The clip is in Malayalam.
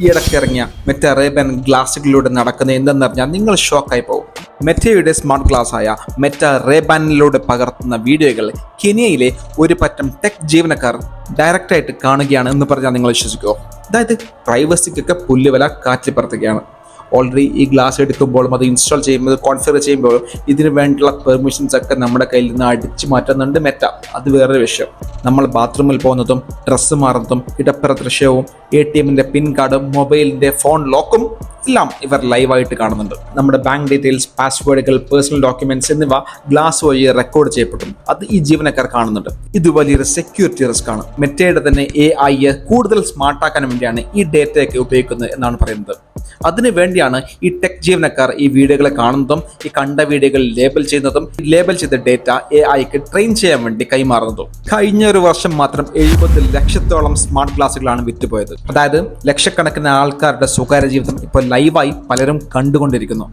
ഈയിടയ്ക്ക് ഇറങ്ങിയ മെറ്റ റേ-ബാൻ ഗ്ലാസുകളിലൂടെ നടക്കുന്ന എന്തെന്നറിഞ്ഞാൽ നിങ്ങൾ ഷോക്കായി പോകും. മെറ്റയുടെ സ്മാർട്ട് ഗ്ലാസ് ആയ മെറ്റ റേ-ബാനിലൂടെ പകർത്തുന്ന വീഡിയോകൾ കെനിയയിലെ ഒരു പറ്റം ടെക് ജീവനക്കാർ ഡയറക്റ്റായിട്ട് കാണുകയാണ് എന്ന് പറഞ്ഞാൽ നിങ്ങൾ വിശ്വസിക്കുമോ? അതായത് പ്രൈവസിക്കൊക്കെ പുല്ലുവില കാറ്റിൽ പറത്തുകയാണ്. ഓൾറെഡി ഈ ഗ്ലാസ് എടുക്കുമ്പോഴും അത് ഇൻസ്റ്റാൾ ചെയ്യുമ്പോൾ കോൺഫിഗർ ചെയ്യുമ്പോഴും ഇതിന് വേണ്ടിയുള്ള പെർമിഷൻസ് ഒക്കെ നമ്മുടെ കയ്യിൽ നിന്ന് അടിച്ചു മാറ്റുന്നുണ്ട് മെറ്റ. അത് വേറൊരു വിഷയം. നമ്മൾ ബാത്റൂമിൽ പോകുന്നതും ഡ്രസ്സ് മാറുന്നതും ഇടപ്പുറ ദൃശ്യവും ATM-ന്റെ പിൻ കാർഡും മൊബൈലിന്റെ ഫോൺ ലോക്കും എല്ലാം ഇവർ ലൈവായിട്ട് കാണുന്നുണ്ട്. നമ്മുടെ ബാങ്ക് ഡീറ്റെയിൽസ്, പാസ്വേഡുകൾ, പേഴ്സണൽ ഡോക്യുമെന്റ്സ് എന്നിവ ഗ്ലാസ് വഴി റെക്കോർഡ് ചെയ്യപ്പെടും. അത് ഈ ജീവനക്കാർ കാണുന്നുണ്ട്. ഇത് വലിയൊരു സെക്യൂരിറ്റി റിസ്ക് ആണ്. മെറ്റയുടെ തന്നെ AI കൂടുതൽ സ്മാർട്ടാക്കാൻ വേണ്ടിയാണ് ഈ ഡേറ്റയൊക്കെ ഉപയോഗിക്കുന്നത് എന്നാണ് പറയുന്നത്. അതിനു വേണ്ടിയാണ് ഈ ടെക് ജീവനക്കാർ ഈ വീഡിയോകളെ കാണുന്നതും ഈ കണ്ട വീഡിയോകൾ ലേബൽ ചെയ്യുന്നതും ലേബൽ ചെയ്ത ഡേറ്റ AIക്ക് ട്രെയിൻ ചെയ്യാൻ വേണ്ടി കൈമാറുന്നതും. കഴിഞ്ഞ ഒരു വർഷം മാത്രം 70 ലക്ഷത്തോളം സ്മാർട്ട് ഗ്ലാസുകളാണ് വിറ്റുപോയത്. അതായത് ലക്ഷക്കണക്കിന് ആൾക്കാരുടെ സ്വകാര്യ ജീവിതം ഇപ്പോൾ ലൈവായി പലരും കണ്ടുകൊണ്ടിരിക്കുന്നു.